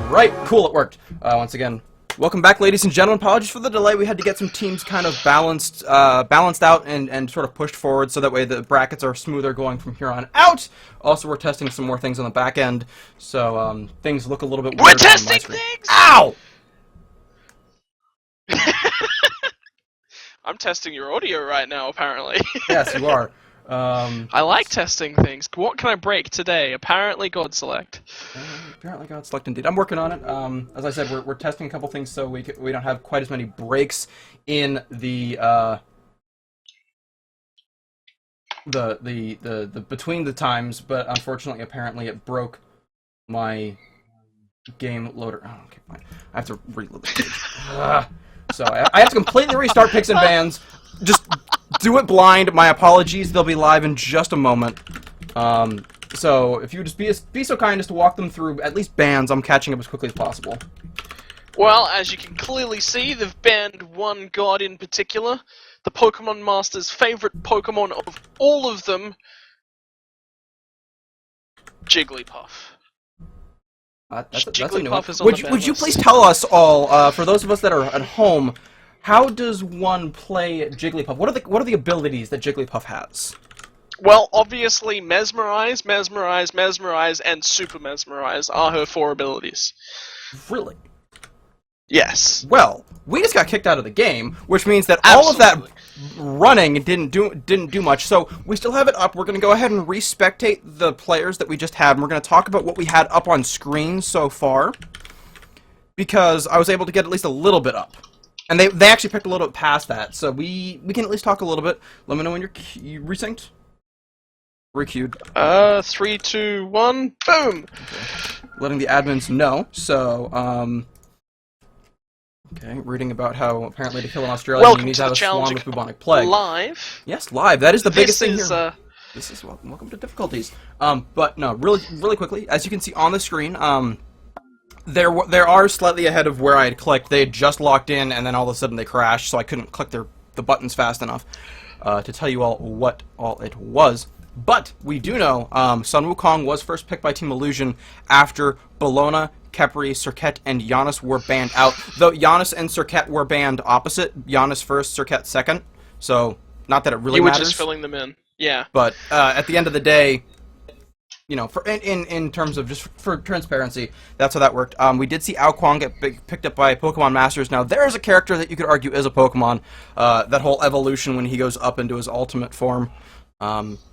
Alright, cool, it worked. Once again, welcome back, ladies and gentlemen. Apologies for the delay. We had to get some teams kind of balanced out and sort of pushed forward so that way the brackets are smoother going from here on out. Also, we're testing some more things on the back end, so things look a little bit weird. We're testing things! Ow! I'm testing your audio right now, apparently. Yes, you are. I like testing things. What can I break today? Apparently God Select. Apparently God Select indeed. I'm working on it. As I said, we're testing a couple things so we don't have quite as many breaks in the between the times, but unfortunately, apparently it broke my game loader. Oh, okay, fine. I have to reload the page. So I have to completely restart picks and bans. Just do it blind. My apologies. They'll be live in just a moment. So if you just be so kind as to walk them through at least bans, I'm catching up as quickly as possible. Well, as you can clearly see, they've banned one god in particular. The Pokemon Master's favorite Pokemon of all of them, Jigglypuff. That's a new one. Is on the ban Would you list. please tell us all, for those of us that are at home, how does one play Jigglypuff? What are the abilities that Jigglypuff has? Well, obviously, Mesmerize, Mesmerize, Mesmerize, and Super Mesmerize are her 4 abilities. Really? Yes. Well, we just got kicked out of the game, which means that all of that running didn't do much. So we still have it up. We're going to go ahead and respectate the players that we just had, and we're going to talk about what we had up on screen so far, because I was able to get at least a little bit up. And they actually picked a little bit past that, so we can at least talk a little bit. Let me know when you're resynced. Requeued. 3, 2, 1, boom! Okay. Letting the admins know, so, okay, reading about how apparently to kill an Australian you need to have a swarm with bubonic plague. Live? Yes, live. That is the biggest thing is, here. This is welcome to difficulties. But no, really quickly, as you can see on the screen, there are slightly ahead of where I had clicked. They had just locked in, and then all of a sudden they crashed, so I couldn't click the buttons fast enough to tell you all what all it was. But we do know Sun Wukong was first picked by Team Illusion after Bologna, Khepri, Serket, and Giannis were banned out. Though Giannis and Serket were banned opposite. Giannis first, Serket second. So, not that it really matters. You were just filling them in. Yeah. But at the end of the day, you know, in terms of just for transparency, that's how that worked. We did see Kuang get picked up by Pokemon Masters. Now, there is a character that you could argue is a Pokemon. That whole evolution when he goes up into his ultimate form.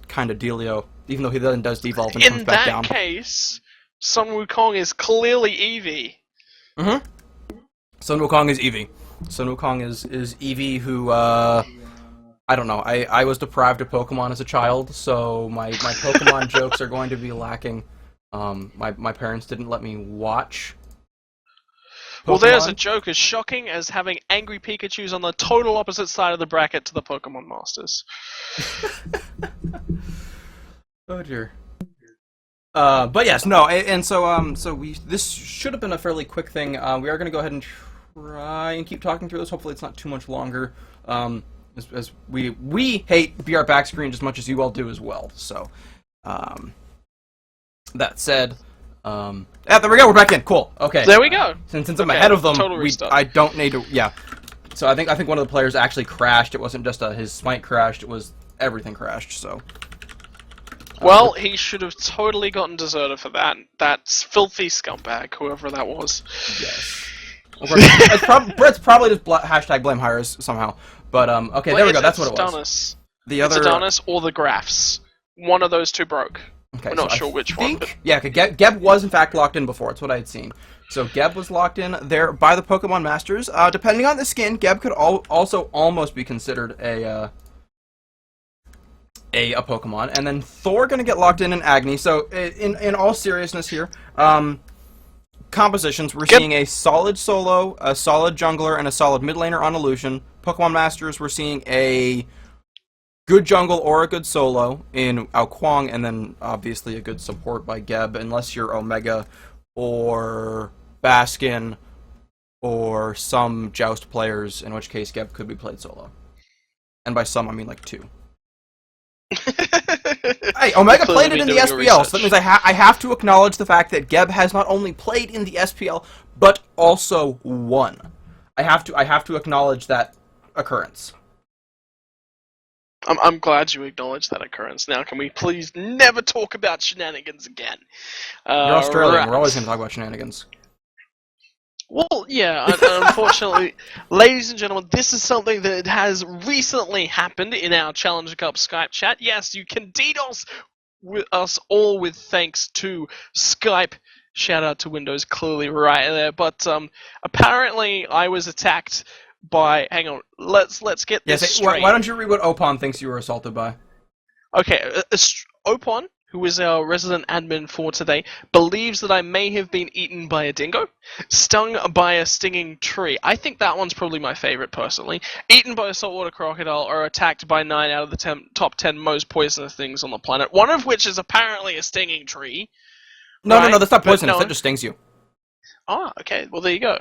Kind of dealio, even though he then does devolve and comes back down. In that case, Sun Wukong is clearly Eevee. Mm-hmm. Sun Wukong is Eevee. Sun Wukong is Eevee who, I don't know, I was deprived of Pokemon as a child, so my Pokemon jokes are going to be lacking. My parents didn't let me watch Pokemon. Well, there's a joke as shocking as having angry Pikachus on the total opposite side of the bracket to the Pokemon Masters. Oh dear. But yes, no, and so this should have been a fairly quick thing. We are going to go ahead and try and keep talking through this. Hopefully, it's not too much longer. As we hate BR back screen as much as you all do as well. So, that said. There we go. We're back in. Cool. Okay. There we go. Since I'm ahead of them, I don't need to. Yeah. So I think one of the players actually crashed. It wasn't just his smite crashed. It was everything crashed. So. Well, he should have totally gotten deserted for that. That's filthy scumbag, whoever that was. Yes. It's probably just hashtag blame hi-rez somehow. But okay, there we go. That's what it was. The other. It's Adonis or the Graphs. One of those two broke. Okay, we're not sure which one. But... Yeah, Geb was in fact locked in before. That's what I had seen. So Geb was locked in there by the Pokemon Masters. Depending on the skin, Geb could also almost be considered a Pokemon. And then Thor gonna get locked in Agni. So in all seriousness here, compositions we're seeing a solid solo, a solid jungler, and a solid mid laner on Illusion. Pokemon Masters we're seeing a good jungle or a good solo in Kuang, and then obviously a good support by Geb, unless you're Omega or Baskin or some Joust players, in which case Geb could be played solo. And by some, I mean like 2. Hey, Omega Clearly played it in the doing SPL, so that means I have to acknowledge the fact that Geb has not only played in the SPL, but also won. I have to acknowledge that occurrence. I'm glad you acknowledged that occurrence. Now, can we please never talk about shenanigans again? You're Australian. Right. We're always going to talk about shenanigans. Well, yeah, and unfortunately, ladies and gentlemen, this is something that has recently happened in our Challenger Cup Skype chat. Yes, you can DDoS with us all with thanks to Skype. Shout out to Windows, clearly right there. But apparently, I was attacked by. Hang on, let's get this straight. Why don't you read what Opon thinks you were assaulted by? Okay, Opon, who is our resident admin for today, believes that I may have been eaten by a dingo, stung by a stinging tree. I think that one's probably my favorite, personally. Eaten by a saltwater crocodile, or attacked by 9 out of the top 10 most poisonous things on the planet, one of which is apparently a stinging tree. No, right? no, that's not poisonous. No. That just stings you. Ah, okay. Well, there you go.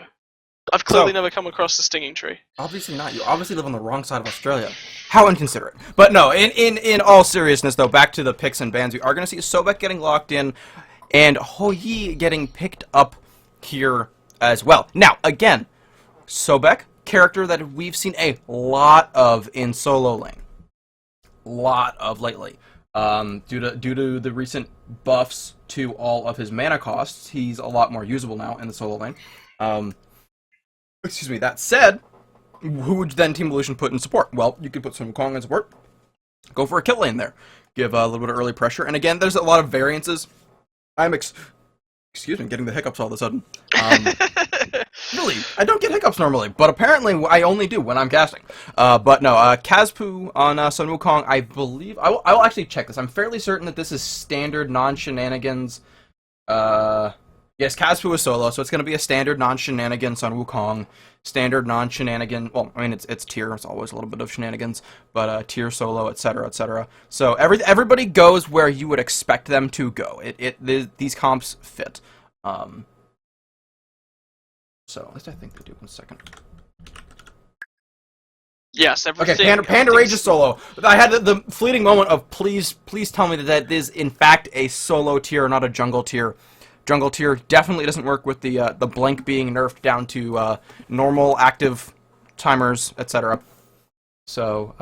I've clearly never come across the stinging tree. Obviously not. You obviously live on the wrong side of Australia. How inconsiderate. But no, in all seriousness, though, back to the picks and bans, we are going to see Sobek getting locked in, and Hou-Yi getting picked up here as well. Now, again, Sobek, character that we've seen a lot of in solo lane. Lot of lately. Due to the recent buffs to all of his mana costs, he's a lot more usable now in the solo lane. Excuse me, that said, who would then Team Evolution put in support? Well, you could put some Kuang in support. Go for a kill lane there. Give a little bit of early pressure. And again, there's a lot of variances. Excuse me, getting the hiccups all of a sudden. Really, I don't get hiccups normally, but apparently I only do when I'm casting. But no, KAzpu on Sun Wukong, I believe... I will actually check this. I'm fairly certain that this is standard non-shenanigans... Yes, KAzpu is solo, so it's going to be a standard non-shenanigans on Wukong. Standard non-shenanigan... Well, I mean, it's tier. It's always a little bit of shenanigans. But tier solo, etc., etc. So everybody goes where you would expect them to go. These comps fit. So, at least I think they do. 1 second. Yes, everything... Okay, PandaRage is solo. I had the fleeting moment of please tell me that is, in fact, a solo tier, not a jungle tier. Jungle tier definitely doesn't work with the blink being nerfed down to normal, active timers, etc. So,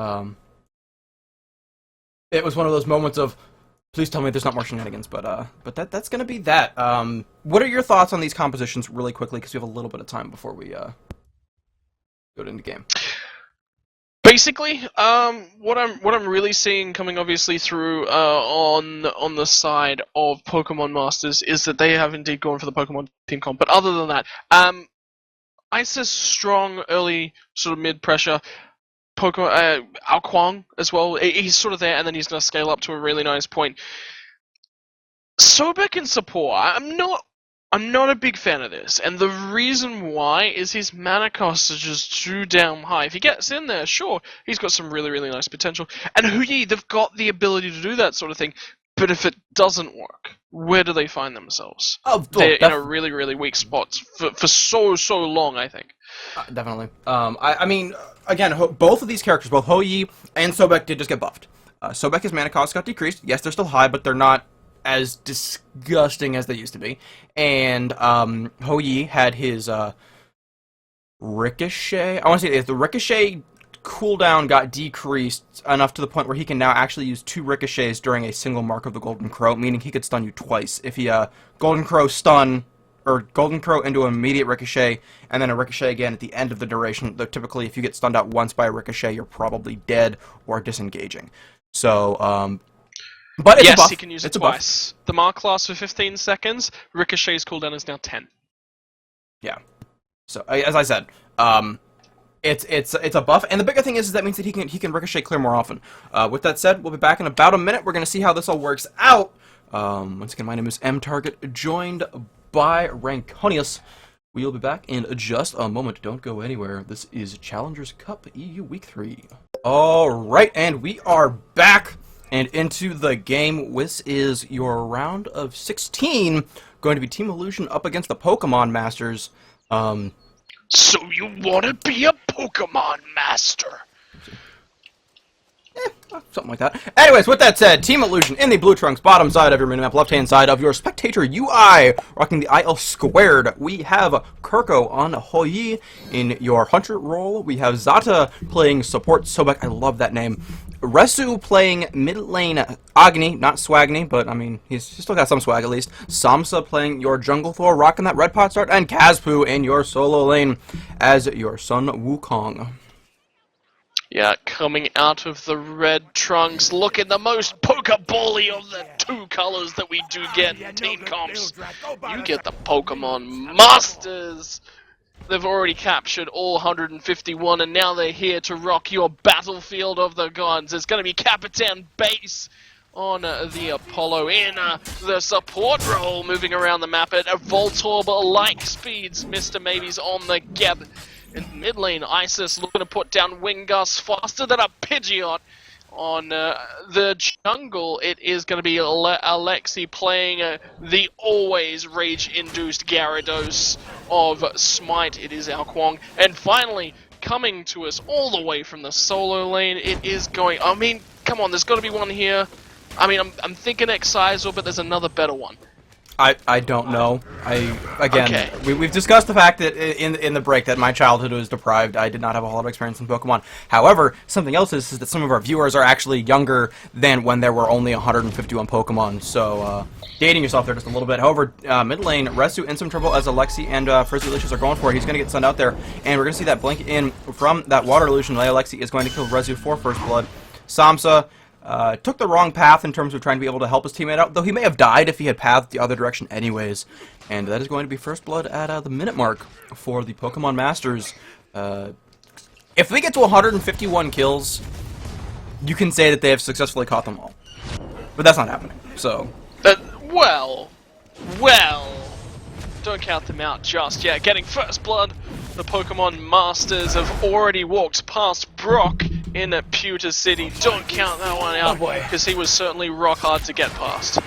it was one of those moments of, please tell me there's not more shenanigans, but that's gonna be that. What are your thoughts on these compositions, really quickly, because we have a little bit of time before we go into the game? Basically, what I'm really seeing coming obviously through on the side of Pokemon Masters is that they have indeed gone for the Pokemon team comp. But other than that, Isis strong early sort of mid pressure. Pokemon Kuang as well. He's sort of there, and then he's going to scale up to a really nice point. Sobek in support, I'm not a big fan of this, and the reason why is his mana costs are just too damn high. If he gets in there, sure, he's got some really, really nice potential. And Hou-Yi, they've got the ability to do that sort of thing, but if it doesn't work, where do they find themselves? They're in a really, really weak spot for so long, I think. Definitely. I mean, again, both of these characters, both Hou-Yi and Sobek, did just get buffed. Sobek's mana costs got decreased. Yes, they're still high, but they're not as disgusting as they used to be. And Hou-Yi had his Ricochet. I want to say the Ricochet cooldown got decreased enough to the point where he can now actually use 2 ricochets during a single mark of the Golden Crow, meaning he could stun you twice. If he Golden Crow stun, or Golden Crow into an immediate ricochet, and then a ricochet again at the end of the duration, though typically if you get stunned out once by a ricochet, you're probably dead or disengaging. So, but it's a buff. He can use it twice. The mark lasts for 15 seconds, Ricochet's cooldown is now 10. Yeah. So, as I said, it's a buff, and the bigger thing is that means that he can ricochet clear more often. With that said, we'll be back in about a minute. We're going to see how this all works out. Once again, my name is MTarget, joined by Ranconius. We'll be back in just a moment. Don't go anywhere. This is Challengers Cup EU Week 3. Alright, and we are back and into the game. This is your round of 16. Going to be Team Illusion up against the Pokemon Masters. So you want to be a Pokemon Master? Something like that. Anyways, with that said, Team Illusion in the blue trunks, bottom side of your minimap, left-hand side of your spectator UI, rocking the IL squared. We have Kurko on Hoi in your hunter role. We have Xata playing support Sobek. I love that name. Ressu playing mid lane Agni, not Swagni, but I mean, he's still got some swag at least. Samsa playing your jungle Thor, rocking that red pot start, and KAzpu in your solo lane as your son Wukong. Yeah, coming out of the red trunks, looking the most Pokeball-y of the two colors that we do get in team comps. You get the Pokemon Masters. They've already captured all 151, and now they're here to rock your battlefield of the gods. It's going to be KapiteinBaas on the Apollo in the support role, moving around the map at Voltorb-like speeds. MrMaby's on the gap. In mid lane, Isis looking to put down Wingus faster than a Pidgeot. On the jungle, it is going to be LeAlexi playing the always rage-induced Gyarados of Smite. It is our Kuang. And finally, coming to us all the way from the solo lane, it is going... I mean, come on, there's got to be one here. I mean, I'm thinking Xyzor, but there's another better one. I don't know. We've discussed the fact that in the break that my childhood was deprived. I did not have a whole lot of experience in Pokemon. However, something else is that some of our viewers are actually younger than when there were only 151 Pokemon. So, dating yourself there just a little bit. However, mid lane, Ressu in some trouble as LeAlexi and FrizzyLicious are going for it. He's going to get sent out there, and we're going to see that blink in from that water illusion. LeAlexi is going to kill Ressu for first blood. Samsa took the wrong path in terms of trying to be able to help his teammate out, though he may have died if he had pathed the other direction anyways. And that is going to be first blood at the minute mark for the Pokemon Masters. If they get to 151 kills, you can say that they have successfully caught them all. But that's not happening, so... Well, don't count them out just yet. Getting first blood, the Pokemon Masters have already walked past Brock in Pewter City. Don't count that one out, because he was certainly rock hard to get past.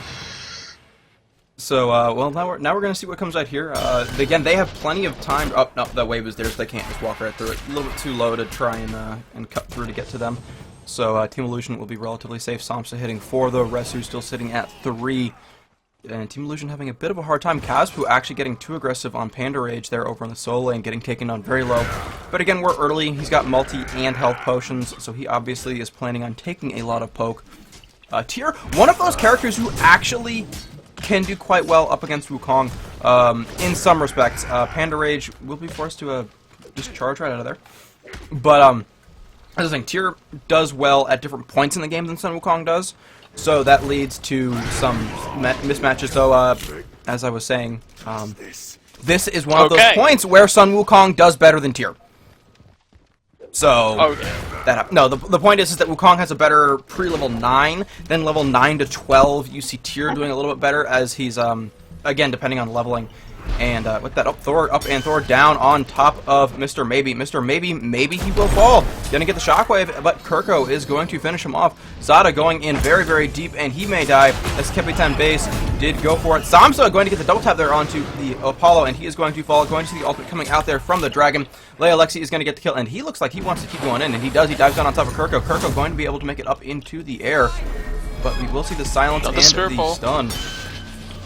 So, well, now we're going to see what comes out here. Again, they have plenty of time. Oh, no, that wave is there, so they can't just walk right through it. A little bit too low to try and cut through to get to them. So, Team Illusion will be relatively safe. Samsa hitting 4, though. Ressu still sitting at 3. And Team Illusion having a bit of a hard time. KAzpu actually getting too aggressive on PandaRage there over in the solo lane, getting taken on very low. But again, we're early. He's got multi and health potions, so he obviously is planning on taking a lot of poke. Tyr, one of those characters who actually can do quite well up against Wukong in some respects. PandaRage will be forced to discharge right out of there. But, as I was saying, Tyr does well at different points in the game than Sun Wukong does. So that leads to some mismatches. So, as I was saying, this is one of those points where Sun Wukong does better than Tyr. So, the point is that Wukong has a better pre-level 9, then level 9 to 12, you see Tyr doing a little bit better as he's, again, depending on leveling. And with that Thor down on top of MrMaby. MrMaby, maybe he will fall. Gonna get the shockwave, but Kurko is going to finish him off. Xata going in very, very deep, and he may die as KapiteinBaas did go for it. Samsa going to get the double tap there onto the Apollo, and he is going to fall. Going to see the ultimate coming out there from the dragon. LeAlexi is going to get the kill, and he looks like he wants to keep going in, and he does. He dives down on top of Kurko. Kurko going to be able to make it up into the air, but we will see the silence and the stun.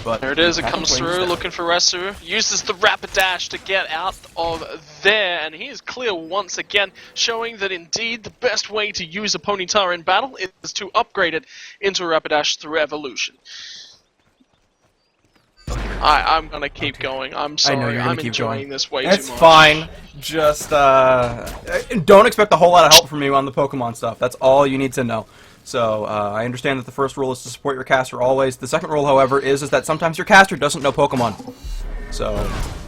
But there it is, it comes through, looking for Ressu, uses the rapid dash to get out of there, and he is clear once again, showing that indeed the best way to use a Ponyta in battle is to upgrade it into a rapid dash through evolution. I'm gonna keep going, I'm sorry, I'm enjoying this way too much. It's fine, just don't expect a whole lot of help from me on the Pokemon stuff, that's all you need to know. So, I understand that the first rule is to support your caster always. The second rule, however, is that sometimes your caster doesn't know Pokemon. So,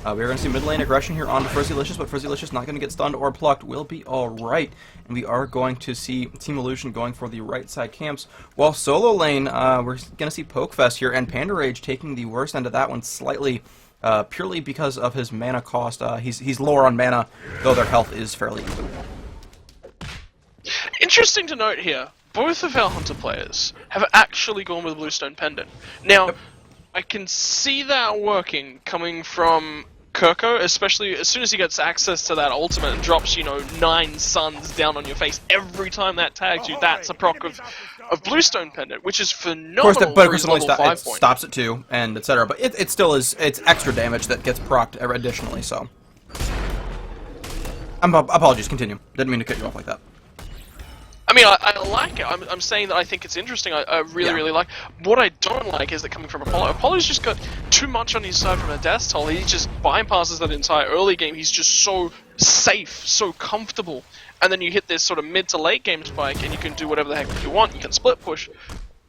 we're going to see mid lane aggression here onto FrizzyLicious, but FrizzyLicious not going to get stunned or plucked. Will be alright. And we are going to see Team Illusion going for the right side camps. While solo lane, we're going to see Pokefest here, and PandaRage taking the worst end of that one slightly, purely because of his mana cost. He's lower on mana, though their health is fairly even. Interesting to note here. Both of our Hunter players have actually gone with a Bluestone Pendant. Now, I can see that working coming from Kurko, especially as soon as he gets access to that ultimate and drops, 9 suns down on your face every time that tags you, that's a proc of Bluestone Pendant, which is phenomenal. Of course, but for his level 5 it point. stops at 2, and etc. But it still is, it's extra damage that gets procced additionally, so. Apologies, continue. Didn't mean to cut you off like that. I mean, I like it. I'm saying that I think it's interesting. I really like. What I don't like is that coming from Apollo. Apollo's just got too much on his side from a death toll. He just bypasses that entire early game. He's just so safe, so comfortable. And then you hit this sort of mid to late game spike, and you can do whatever the heck you want. You can split push.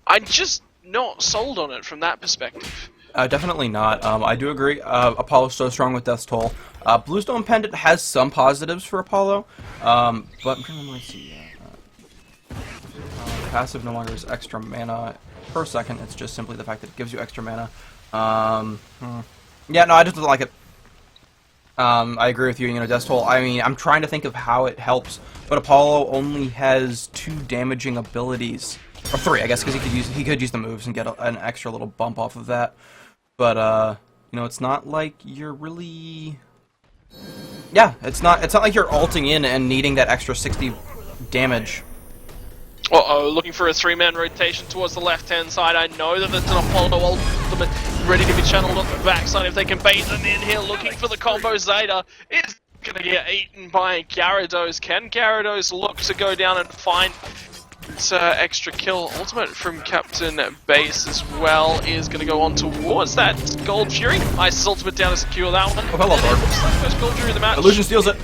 I'm just not sold on it from that perspective. Definitely not. I do agree. Apollo's so strong with Death's Toll. Bluestone Pendant has some positives for Apollo, but let's see. Passive no longer is extra mana per second. It's just simply the fact that it gives you extra mana. Yeah, no, I just don't like it. I agree with you. Death's Toll. I mean, I'm trying to think of how it helps, but Apollo only has 2 damaging abilities, or 3, I guess, because he could use the moves and get an extra little bump off of that. But it's not like you're really. Yeah, it's not like you're ulting in and needing that extra 60 damage. Uh-oh, looking for a 3-man rotation towards the left-hand side. I know that there's an Apollo ultimate ready to be channeled on the backside if they can bait them in here. Looking for the combo. Zeta is going to get eaten by Gyarados. Can Gyarados look to go down and find extra kill? Ultimate from KapiteinBaas as well is going to go on towards that Gold Fury. Ice's ultimate down to secure that one. Oh, hello, Thor. First Gold Fury of the match. Illusion steals it.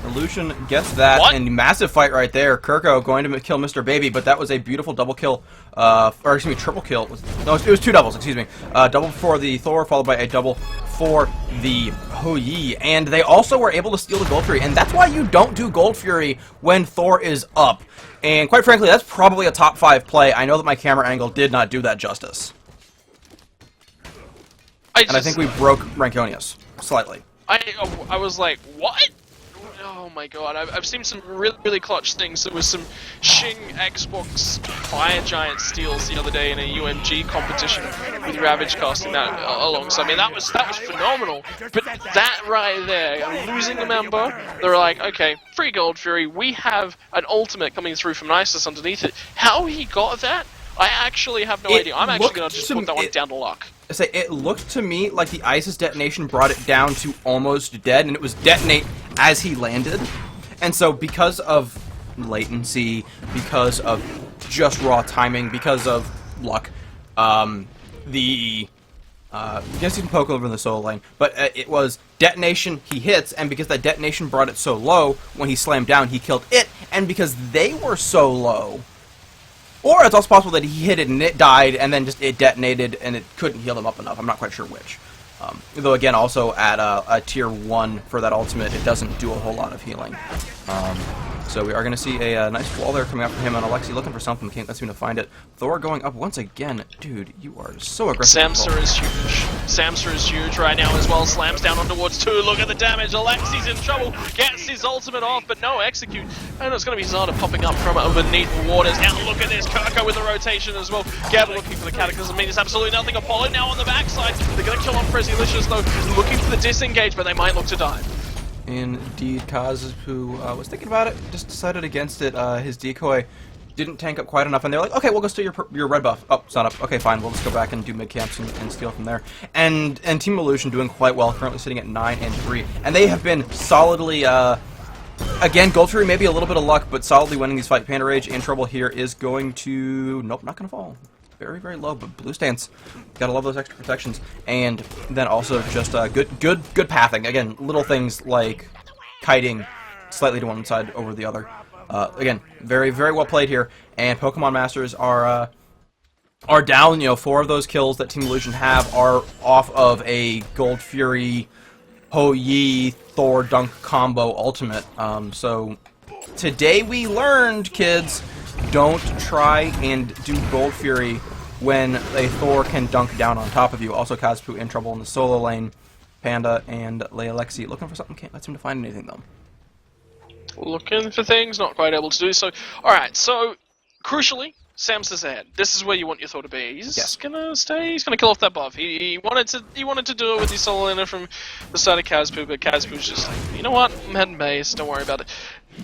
Illusion gets that, What? and massive fight right there. Kurko going to kill MrMaby, but that was a beautiful double kill, or excuse me, triple kill. It was 2 doubles, excuse me. Double for the Thor, followed by a double for the Hou-Yi, and they also were able to steal the Gold Fury, and that's why you don't do Gold Fury when Thor is up. And quite frankly, that's probably a top 5 play. I know that my camera angle did not do that justice. I think we broke Rankonius slightly. I was like, what? Oh my god, I've seen some really clutch things. There was some Shing Xbox Fire Giant steals the other day in a UMG competition with Ravage casting that alongside. I mean, that was phenomenal. But that right there, losing a member, they were like, okay, free Gold Fury, we have an ultimate coming through from Isis underneath it. How he got that, I actually have no idea. I'm actually going to just put that one down to luck. It looked to me like the Isis detonation brought it down to almost dead, and it was detonate as he landed. And so because of latency, because of just raw timing, because of luck, I guess you can poke over in the solo lane, but it was detonation, he hits, and because that detonation brought it so low, when he slammed down, he killed it, and because they were so low, or it's also possible that he hit it and it died, and then just it detonated and it couldn't heal them up enough. I'm not quite sure which. Though again, also at a tier 1 for that ultimate, it doesn't do a whole lot of healing. So we are going to see a nice wall there coming up from him on LeAlexi, looking for something. Can't seem to find it. Thor going up once again. Dude, you are so aggressive. Samsa is huge. Samsa is huge right now as well. Slams down on towards 2. Look at the damage. LeAlexi's in trouble. Gets his ultimate off, but no execute. And it's going to be Xata popping up from underneath the waters. Now look at this. Kurko with the rotation as well. Gab looking for the Cataclysm. Means absolutely nothing. Apollo now on the backside. They're going to kill off FrizzyLicious though. Looking for the disengage, but they might look to dive. Indeed, KAzpu was thinking about it, just decided against it. His decoy didn't tank up quite enough, and they're like, okay, we'll go steal your red buff. Oh, it's not up. Okay, fine, we'll just go back and do mid camps and steal from there. And Team Illusion doing quite well, currently sitting at 9-3, and they have been solidly, again, Gold Fury maybe a little bit of luck, but solidly winning these fights. PandaRage in trouble here is going to, nope, not going to fall. Very, very low, but blue stance. Gotta love those extra protections. And then also just good pathing. Again, little things like kiting slightly to one side over the other. Again, very, very well played here. And Pokemon Masters are down. 4 of those kills that Team Illusion have are off of a Gold Fury, Hou-Yi, Thor Dunk combo ultimate. So today we learned, kids, don't try and do Gold Fury when a Thor can dunk down on top of you. Also, KAzpu in trouble in the solo lane. Panda and LeAlexi looking for something. Can't seem to find anything, though. Looking for things, not quite able to do so. Alright, so, crucially, Samsa's ahead. This is where you want your Thor to be. He's Yes. gonna stay. He's gonna kill off that buff. He wanted to do it with his solo laner from the start of KAzpu, but KAzpu's just like, you know what? I'm heading base. Don't worry about it.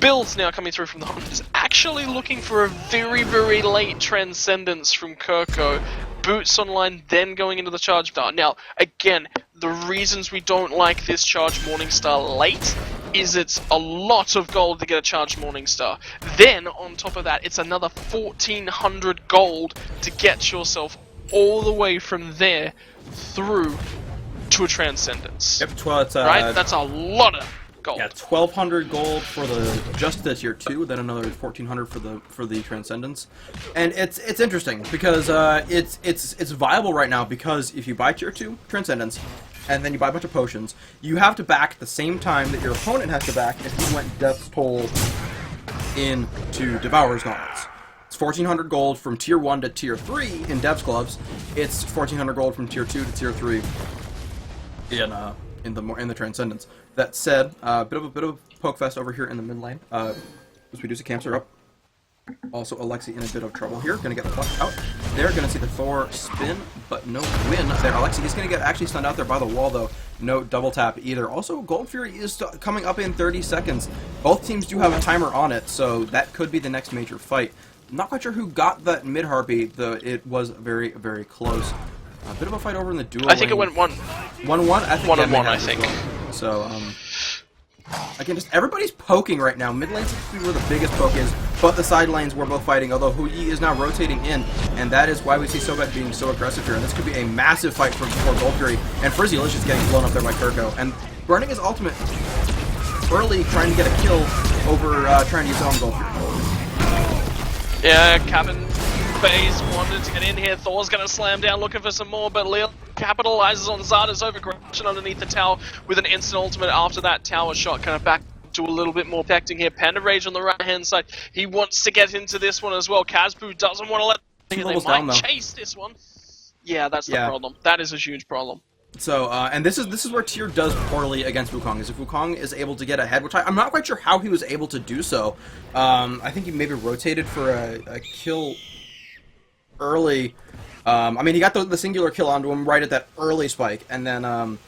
Builds now coming through from the Hunters. Actually looking for a very, very late Transcendence from Kurko. Boots online, then going into the Charge Star. Now, again, the reasons we don't like this Charge Morningstar late is it's a lot of gold to get a Charged Morningstar. Then, on top of that, it's another 1,400 gold to get yourself all the way from there through to a Transcendence. Yep, it's, right? That's a lot of gold. Yeah, 1,200 gold for just the tier 2, then another 1,400 for the Transcendence, and it's interesting because it's viable right now because if you buy tier 2 Transcendence, and then you buy a bunch of potions, you have to back at the same time that your opponent has to back if you went Death's Toll into Devourer's Gauntlets. It's 1,400 gold from tier 1 to tier 3 in Dev's Gloves. It's 1,400 gold from tier 2 to tier 3 in the Transcendence. That said, bit of a poke fest over here in the mid lane. As we do see camps are up. Also, LeAlexi in a bit of trouble here. Gonna get flushed out. They're gonna see the Thor spin, but no win there. LeAlexi is gonna get actually stunned out there by the wall, though. No double tap either. Also, Gold Fury is coming up in 30 seconds. Both teams do have a timer on it, so that could be the next major fight. Not quite sure who got that mid Harpy, though it was very, very close. A bit of a fight over in the duel. I think it went 1-1. 1-1? I think 1-1, I think. Well. So, again, just everybody's poking right now. Mid lane seems to be where the biggest poke is, but the side lanes were both fighting, although Hui is now rotating in, and that is why we see Sobek being so aggressive here. And this could be a massive fight for Gold Fury, and FrizzyLicious getting blown up there by Kurko. And burning his ultimate early, trying to get a kill over trying to use it on Gold Fury. Yeah, KapiteinBaas wanted to get in here. Thor's gonna slam down looking for some more, but Leo capitalizes on Xata's overcorrection underneath the tower with an instant ultimate after that tower shot, kind of back to a little bit more protecting here. PandaRage on the right hand side. He wants to get into this one as well. KAzpu doesn't want to let they might chase this one. Yeah, that's the problem. That is a huge problem. So, and this is where Tier does poorly against Wukong, is if Wukong is able to get ahead, which I'm not quite sure how he was able to do so. I think he maybe rotated for a kill early. I mean, he got the singular kill onto him right at that early spike, and then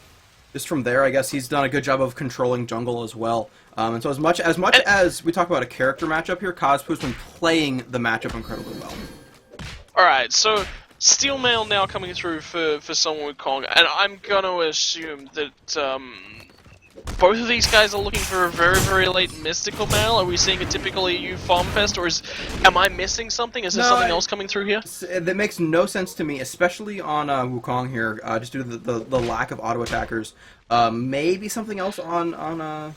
just from there, I guess he's done a good job of controlling jungle as well. And so as much as we talk about a character matchup here, KAzpu's been playing the matchup incredibly well. Alright, so Steel Mail now coming through for someone with Kong, and I'm gonna assume that both of these guys are looking for a very, very late Mystical Mail. Are we seeing a typical EU Farm Fest, or am I missing something? Is there something else coming through here? That makes no sense to me, especially on Wukong here, just due to the lack of auto attackers. Maybe something else onto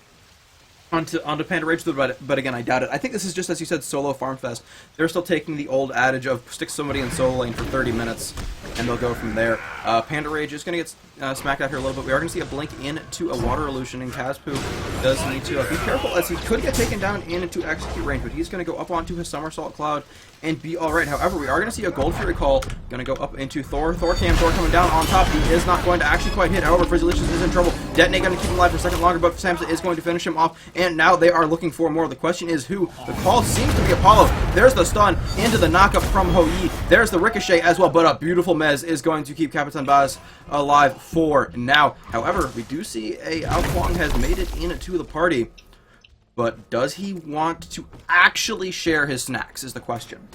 PandaRage, but again, I doubt it. I think this is just, as you said, solo farm fest. They're still taking the old adage of stick somebody in solo lane for 30 minutes, and they'll go from there. PandaRage is going to get smacked out here a little bit. We are going to see a blink into a water illusion, and KAzpu does need to be careful, as he could get taken down into execute range, but he's going to go up onto his Somersault Cloud and be alright. However, we are going to see a Gold Fury call, going to go up into Thor. Thor coming down on top. He is not going to actually quite hit. However, FrizzyLicious is in trouble. Detonate going to keep him alive for a second longer, but Samsa is going to finish him off, and now they are looking for more. The question is who? The call seems to be Apollo. There's the stun into the knockup from Hui. There's the ricochet as well, but a beautiful Mez is going to keep KapiteinBaas alive for now. However, we do see Kuang has made it into the party, but does he want to actually share his snacks is the question.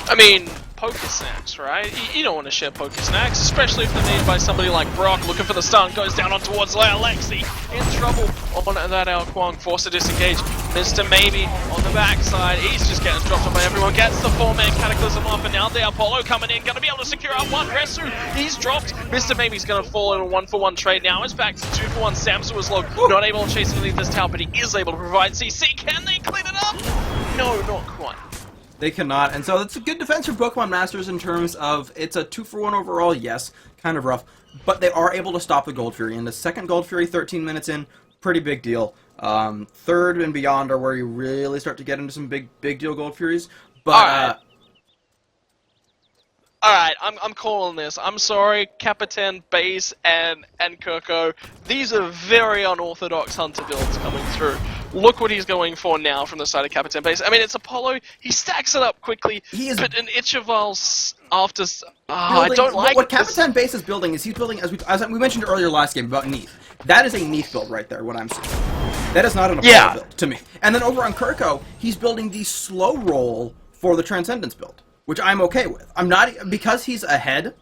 I mean, poker snacks, right? You don't want to share poker snacks, especially if they're made by somebody like Brock looking for the stun, goes down on towards LeAlexi, in trouble on that Kuang, forced to disengage. MrMaby on the backside, he's just getting dropped on by everyone, gets the 4-man Cataclysm off, and now the Apollo coming in, gonna be able to secure out one. Ressu, he's dropped. MrMaby's gonna fall in a 1-for-1 trade now. It's back to 2-for-1. Samsa was low, not able to chase underneath this tower, but he is able to provide CC. Can they clean it up? No, not quite. They cannot, and so it's a good defense for Pokemon Masters in terms of it's a 2-for-1 overall, yes, kind of rough, but they are able to stop the Gold Fury. And the second Gold Fury, 13 minutes in, pretty big deal. Third and beyond are where you really start to get into some big deal Gold Furies. But Alright, I'm calling this. I'm sorry, KapiteinBaas and Kurko. These are very unorthodox hunter builds coming through. look what he's going for now from the side of KapiteinBaas. I mean, it's Apollo. He stacks it up quickly. He is but an Ichival's after. I don't like what this. KapiteinBaas is building is he's building, as we mentioned earlier last game about Neath. That is a Neath build right there, what I'm seeing. That is not an Apollo build to me. And then over on Kurko, he's building the slow roll for the Transcendence build, which I'm okay with. I'm not, because he's ahead,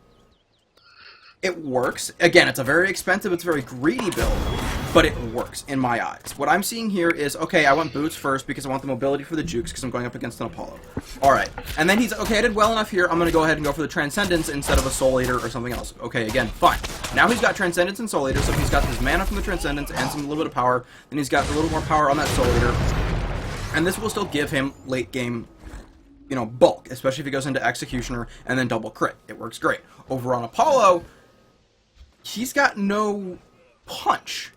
it works. Again, it's a very expensive, it's a very greedy build, but it works in my eyes. What I'm seeing here is, okay, I want boots first because I want the mobility for the jukes because I'm going up against an Apollo. Alright. And then he's, okay, I did well enough here, I'm going to go ahead and go for the Transcendence instead of a Soul Eater or something else. Okay, again, fine. Now he's got Transcendence and Soul Eater, so he's got his mana from the Transcendence and a little bit of power, then he's got a little more power on that Soul Eater. And this will still give him late game, you know, bulk, especially if he goes into Executioner and then double crit. It works great. Over on Apollo, he's got no punch.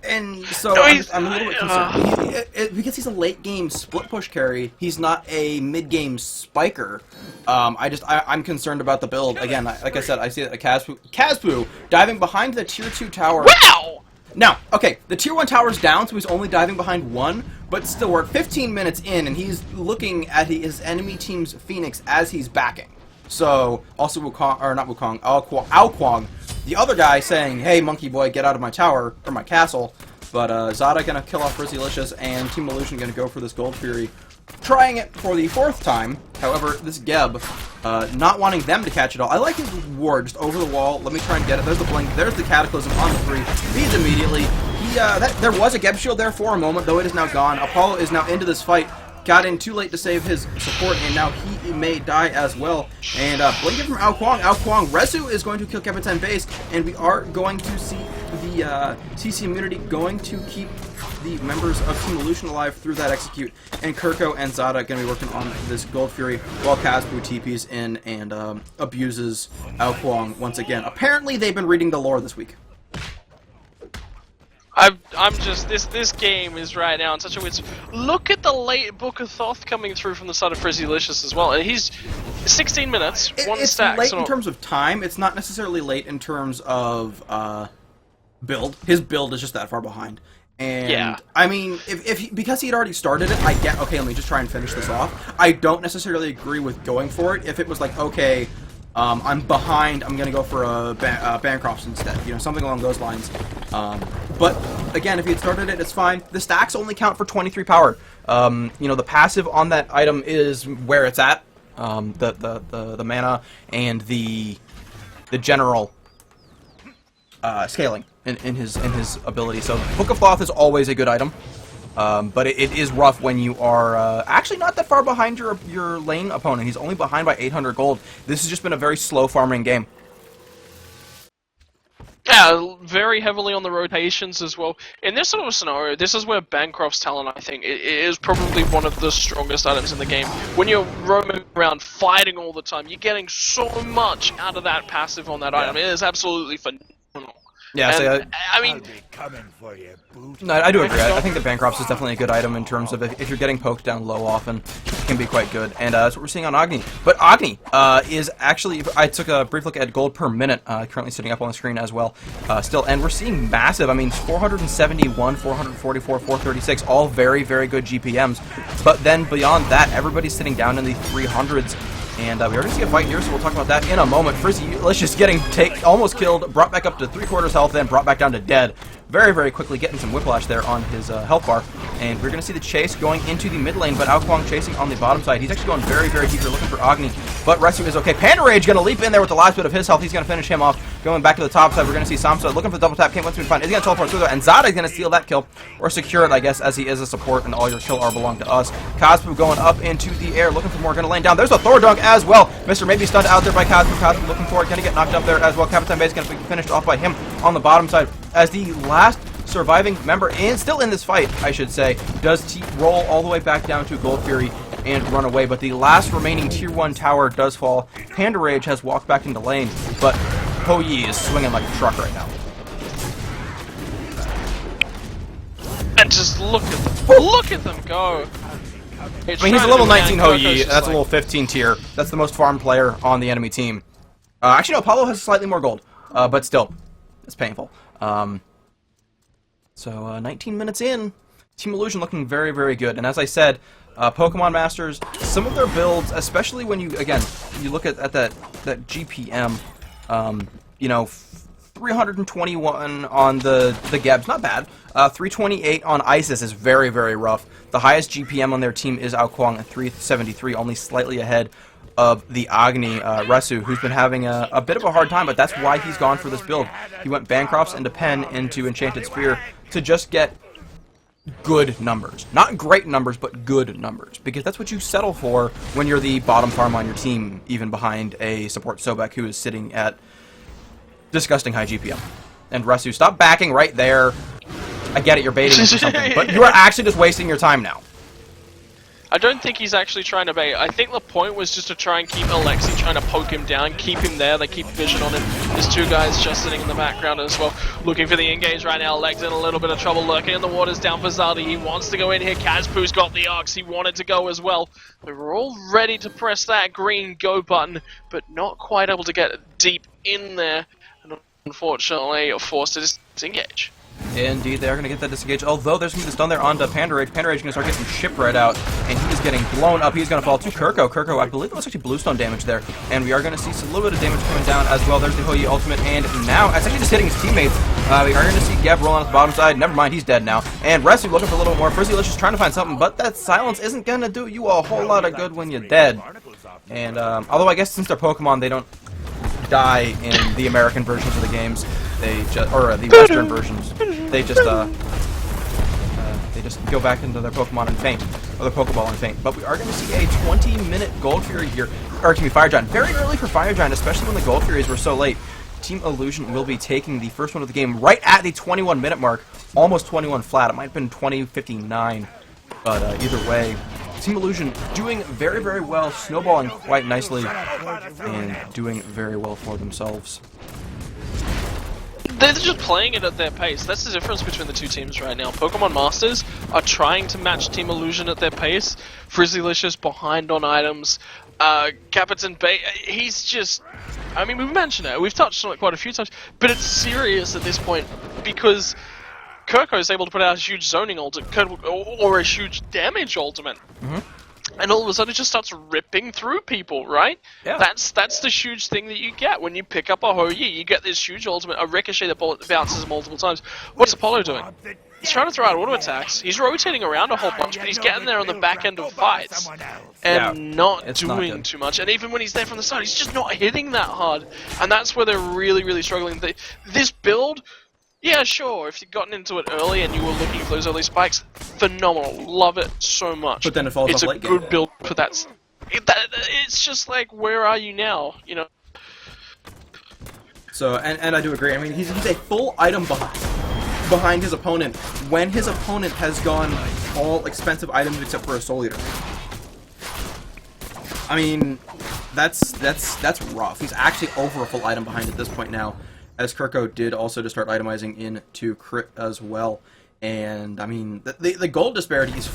And so No, I'm a little bit concerned. Because he's a late game split push carry, he's not a mid game spiker. I'm concerned about the build. Again, like I said, I see that KAzpu diving behind the tier 2 tower. Wow! Now, okay, the tier 1 tower's down, so he's only diving behind one, but still, we're at 15 minutes in, and he's looking at his enemy team's Phoenix as he's backing. So, also Wukong, or not Wukong, Kuang, the other guy saying, hey, monkey boy, get out of my tower, or my castle. But Xata gonna kill off FrizzyLicious, and Team Illusion gonna go for this Gold Fury, trying it for the 4th time. However, this Geb, not wanting them to catch it all. I like his ward just over the wall. Let me try and get it. There's the blink. There's the Cataclysm on the 3. He's immediately. There was a Geb shield there for a moment, though it is now gone. Apollo is now into this fight. Got in too late to save his support, and now he may die as well. And blinking from Kuang. Ressu is going to kill KapiteinBaas, and we are going to see the CC immunity going to keep the members of Team Illusion alive through that execute. And Kurko and Xata going to be working on this Gold Fury while KAzpu TPs in and abuses Kuang once again. Apparently, they've been reading the lore this week. I'm just this game is right now in such a weird. Look at the late Book of Thoth coming through from the side of FrizzyLicious as well, and he's 16 minutes, one stack. It's late in terms of time. It's not necessarily late in terms of build. His build is just that far behind. And yeah. I mean, because he had already started it, I get okay. Let me just try and finish this off. I don't necessarily agree with going for it. If it was like okay. I'm behind, I'm gonna go for a Bancrofts instead, you know, something along those lines. But, again, if he had started it, it's fine. The stacks only count for 23 power. You know, the passive on that item is where it's at. The mana and the general scaling in his ability. So, Book of Thoth is always a good item. But it is rough when you are actually not that far behind your lane opponent. He's only behind by 800 gold. This has just been a very slow farming game. Yeah, very heavily on the rotations as well. In this sort of scenario, this is where Bancroft's talent, I think, it is probably one of the strongest items in the game. When you're roaming around fighting all the time, you're getting so much out of that passive on that item. It is absolutely phenomenal. Yeah, so, I mean, no, I do agree. I think the Bancrofts is definitely a good item in terms of if you're getting poked down low often, it can be quite good. And that's what we're seeing on Agni. But Agni is actually, I took a brief look at gold per minute, currently sitting up on the screen as well, still. And we're seeing massive, I mean, 471, 444, 436, all very, very good GPMs. But then beyond that, everybody's sitting down in the 300s. And we already see a fight here, so we'll talk about that in a moment. FrizzyLicious getting almost killed, brought back up to 3/4 health, then brought back down to dead. Very, very quickly getting some whiplash there on his health bar. And we're going to see the chase going into the mid lane, but Kuang chasing on the bottom side. He's actually going very, very deep. They're looking for Agni, but Ressu is okay. PandaRage going to leap in there with the last bit of his health. He's going to finish him off. Going back to the top side, we're going to see Samsa looking for the double tap. Can't wait to find. Is he going to teleport through there? And Xata is going to steal that kill, or secure it, I guess, as he is a support, and all your kill are belong to us. KAzpu going up into the air, looking for more. Going to lane down. There's a Thor dunk as well. MrMaby stunned out there by KAzpu. KAzpu looking for it. Going to get knocked up there as well. KapiteinBaas going to be finished off by him on the bottom side as the last surviving member, and still in this fight, I should say, does roll all the way back down to Gold Fury and run away. But the last remaining Tier 1 tower does fall. PandaRage has walked back into lane, but Ho-Yi is swinging like a truck right now. and just look at them go. I mean, he's a level 19 Ho-Yi, that's a level 15 tier. That's the most farmed player on the enemy team. Actually, no, Apollo has slightly more gold, but still, it's painful. So 19 minutes in, Team Illusion looking very, very good. And as I said, Pokemon Masters, some of their builds, especially when you look at that GPM, you know, 321 on the Gebs, not bad. 328 on Isis is very, very rough. The highest GPM on their team is Kuang at 373, only slightly ahead of the Agni, Ressu, who's been having a bit of a hard time, but that's why he's gone for this build. He went Bancrofts into Pen into Enchanted Spear to just get good numbers. Not great numbers, but good numbers. Because that's what you settle for when you're the bottom farm on your team, even behind a support Sobek who is sitting at disgusting high GPM. And Ressu, stop backing right there. I get it, you're baiting him for something, but you are actually just wasting your time now. I don't think he's actually trying to bait. I think the point was just to try and keep LeAlexi trying to poke him down, keep him there. They keep vision on him. There's two guys just sitting in the background as well, looking for the engage right now. Leg's in a little bit of trouble, lurking in the waters down for Xata. He wants to go in here. KAzpu's got the Ox. He wanted to go as well. We were all ready to press that green go button, but not quite able to get deep in there. And unfortunately, forced to disengage. Indeed, they are going to get that disengage, although there's going to be this done there onto PandaRage. PandaRage is going to start getting ship right out, and he is getting blown up. He's going to fall to Kurko. Kurko, I believe it was actually Bluestone damage there, and we are going to see a little bit of damage coming down as well. There's the Hoyi ultimate, and now, it's actually just hitting his teammates. We are going to see Geb rolling on the bottom side. Never mind, he's dead now. And Ressu looking for a little more. FrizzyLicious trying to find something, but that silence isn't going to do you a whole lot of good when you're dead. And, although I guess since they're Pokemon, they don't die in the American versions of the games. They just, or the Western versions, they just go back into their Pokemon and faint, or their Pokeball and faint. But we are going to see a 20-minute Gold Fury here, or excuse me, Fire Giant. Very early for Fire Giant, especially when the Gold Furies were so late. Team Illusion will be taking the first one of the game right at the 21-minute mark, almost 21 flat. It might have been 20:59, but either way, Team Illusion doing very, very well, snowballing quite nicely, and doing very well for themselves. They're just playing it at their pace. That's the difference between the two teams right now. Pokemon Masters are trying to match Team Illusion at their pace. FrizzyLicious behind on items. KapiteinBaas, he's just... I mean, we've mentioned it. We've touched on it quite a few times. But it's serious at this point because Kurko is able to put out a huge zoning ultimate, or a huge damage ultimate. And all of a sudden it just starts ripping through people, right? Yeah. That's the huge thing that you get when you pick up a Hoyi. You get this huge ultimate, a ricochet that bounces multiple times. What's Apollo doing? He's trying to throw out auto attacks. He's rotating around a whole bunch, but he's getting there on the back end of fights. And not doing too much. And even when he's there from the start, he's just not hitting that hard. And that's where they're really, really struggling. This build... Yeah, sure, if you'd gotten into it early and you were looking for those early spikes, phenomenal. Love it so much. But then it falls off late game. It's a good build for that. It's just like, where are you now? You know? So, and I do agree. I mean, he's a full item behind his opponent when his opponent has gone all expensive items except for a Soul Eater. I mean, that's rough. He's actually over a full item behind at this point now, as Kurko did also to start itemizing into crit as well. And, I mean, the gold disparity is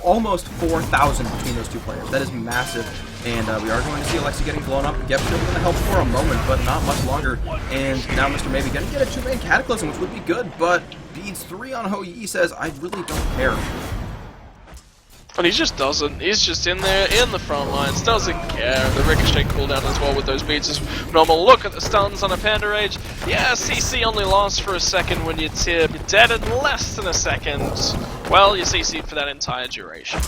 almost 4,000 between those two players. That is massive. And we are going to see LeAlexi getting blown up. Geb's still going to help for a moment, but not much longer. And now MrMaby going to get a 2-man Cataclysm, which would be good, but beats 3 on Hoyi says, I really don't care. And he just doesn't. He's just in there, in the front lines, doesn't care. The ricochet cooldown as well with those beats is normal. Look at the stuns on a PandaRage. Yeah, CC only lasts for a second when you're tib. You're dead in less than a second. Well, you CC for that entire duration.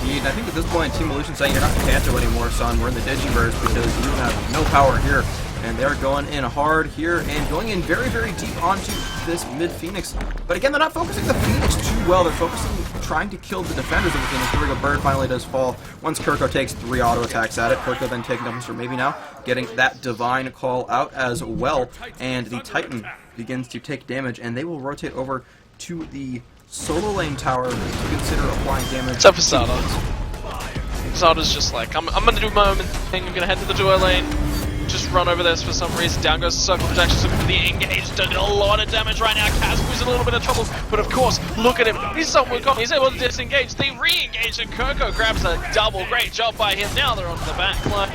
Indeed, I think at this point, Team Illusion saying you're not Kanto anymore, son. We're in the Digiverse because you have no power here. And they're going in hard here and going in very, very deep onto this mid-Phoenix. But again, they're not focusing the Phoenix too well. They're focusing, trying to kill the defenders of the Phoenix. Here we go, Bird finally does fall. Once Kurko takes 3 auto attacks at it, Kurko then taking down MrMaby now, getting that Divine call out as well. And the Titan begins to take damage, and they will rotate over to the solo lane tower to consider applying damage. Except for Xata. Xata's just like, I'm going to do my own thing. I'm going to head to the duo lane. Just run over this for some reason. Down goes the circle protection, looking for the engage. Done a lot of damage right now. KAzpu's in a little bit of trouble, but of course, look at him. He's so Wukong. He's able to disengage. They re-engage, and Kurko grabs a double. Great job by him. Now they're onto the back line.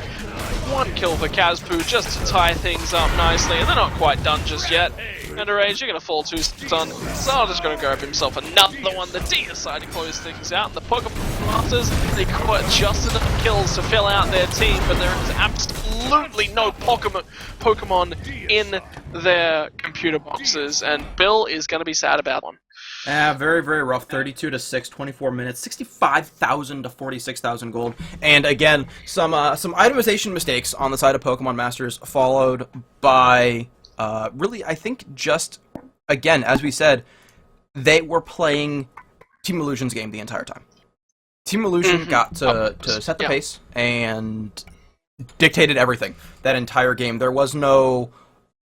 One kill for KAzpu just to tie things up nicely, and they're not quite done just yet. PandaRage, you're going to fall to stun. Xata's going to grab himself another one. The D decide to close things out, and the Pokemon Masters, they got just enough kills to fill out their team, but there is absolutely no Pokemon in their computer boxes, and Bill is going to be sad about one. Very, very rough. 32 to 6, 24 minutes, 65,000 to 46,000 gold. And again, some itemization mistakes on the side of Pokemon Masters, followed by really, I think, just again, as we said, they were playing Team Illusion's game the entire time. Team Illusion got to set the pace and dictated everything that entire game. There was no,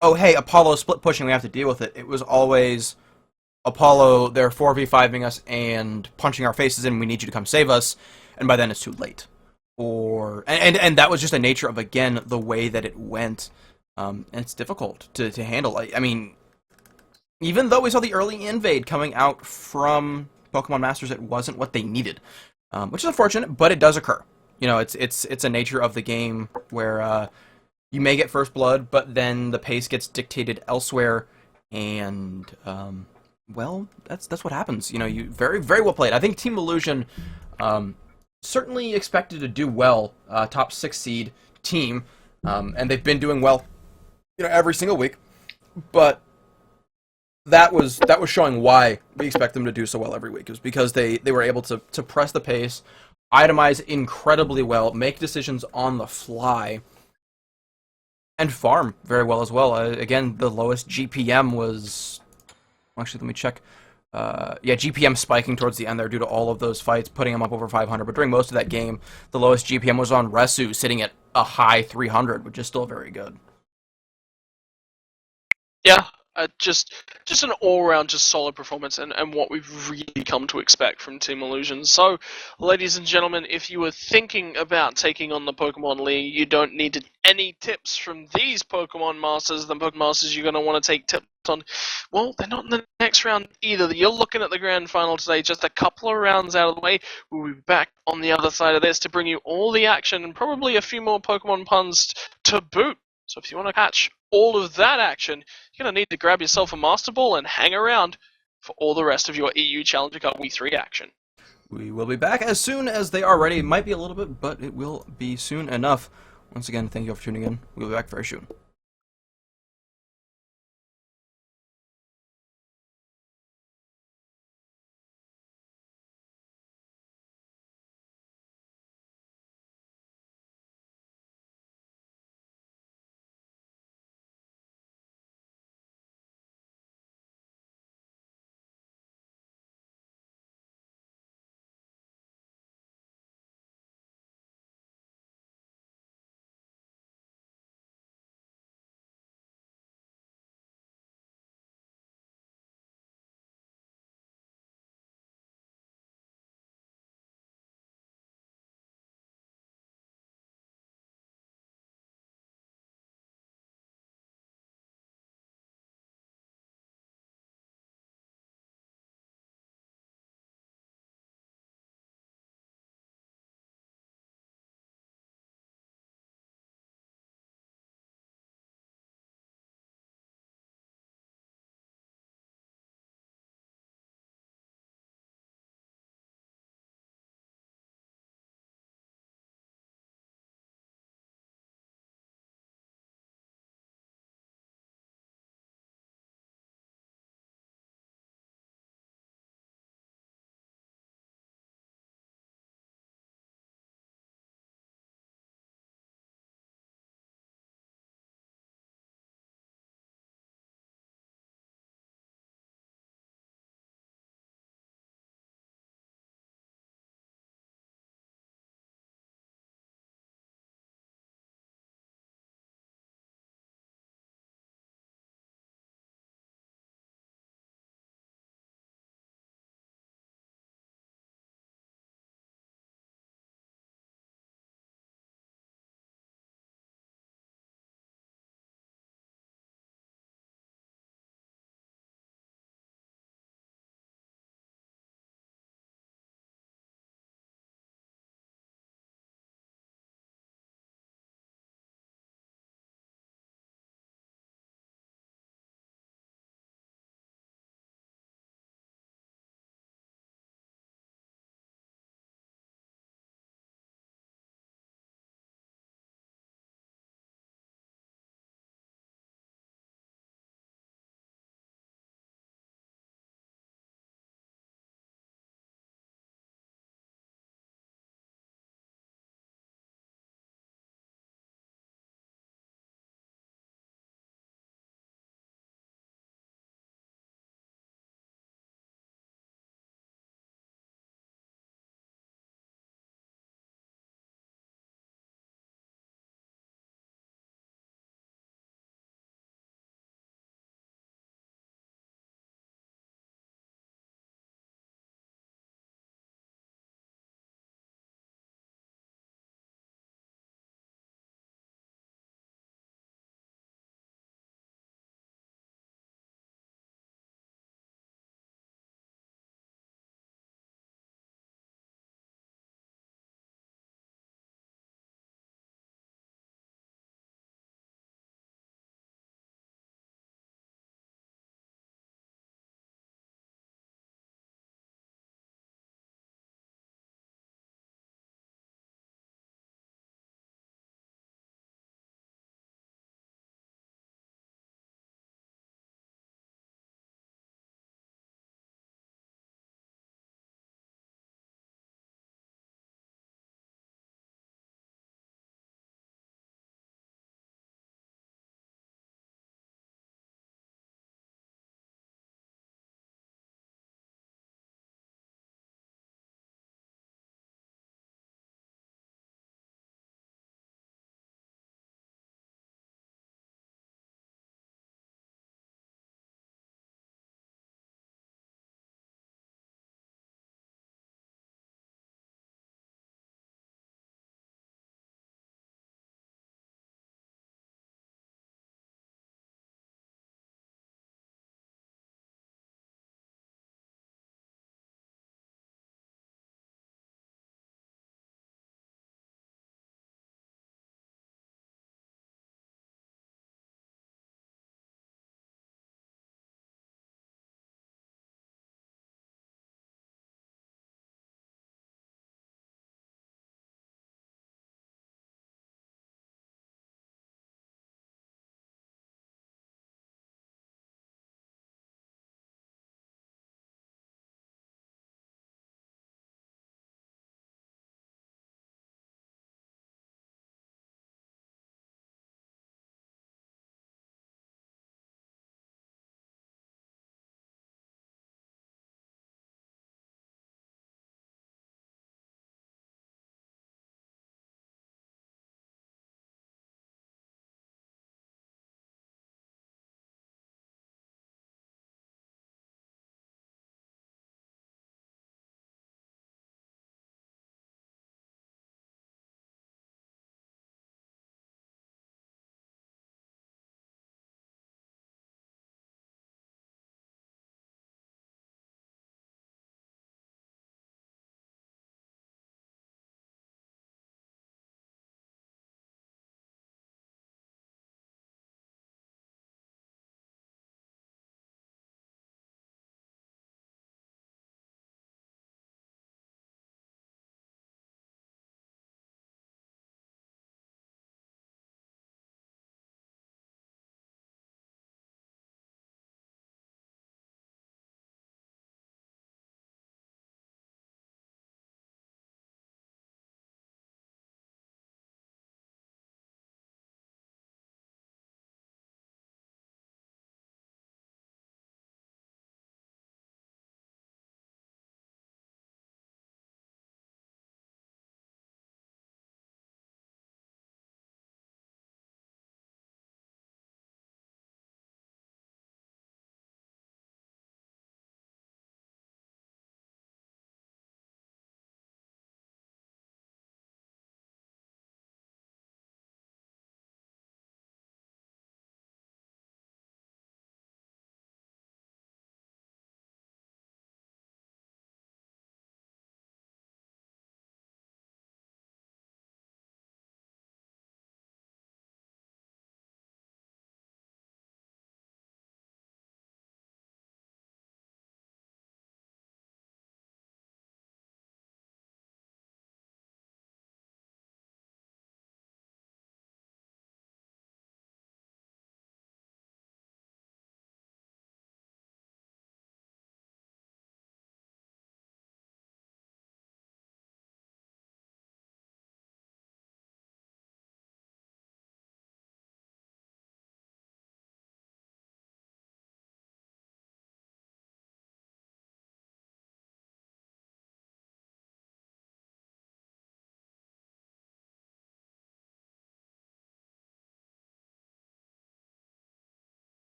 oh hey, Apollo split pushing, we have to deal with it. It was always Apollo, they're 4v5ing us and punching our faces in, we need you to come save us, and by then it's too late. And that was just the nature of, again, the way that it went. And it's difficult to handle. I mean, even though we saw the early invade coming out from Pokemon Masters, it wasn't what they needed. Which is unfortunate, but it does occur. You know, it's a nature of the game where you may get first blood, but then the pace gets dictated elsewhere, and well, that's what happens. You know, you very, very well played. I think Team Illusion certainly expected to do well, top 6 seed team, and they've been doing well, you know, every single week. But that was showing why we expect them to do so well every week. It was because they were able to press the pace, itemize incredibly well, make decisions on the fly, and farm very well as well. Again, the lowest GPM was... Actually, let me check. Yeah, GPM spiking towards the end there due to all of those fights, putting him up over 500. But during most of that game, the lowest GPM was on Ressu, sitting at a high 300, which is still very good. Yeah, just an all-round just solid performance, and what we've really come to expect from Team Illusion. So, ladies and gentlemen, if you were thinking about taking on the Pokemon League, you don't need any tips from these Pokemon Masters. The Pokemon Masters you're going to want to take tips on, well, they're not in the next round either. You're looking at the grand final today, just a couple of rounds out of the way. We'll be back on the other side of this to bring you all the action and probably a few more Pokemon puns to boot. So if you want to catch all of that action, you're going to need to grab yourself a Master Ball and hang around for all the rest of your EU Challenger Cup Week 3 action. We will be back as soon as they are ready. It might be a little bit, but it will be soon enough. Once again, thank you all for tuning in. We'll be back very soon.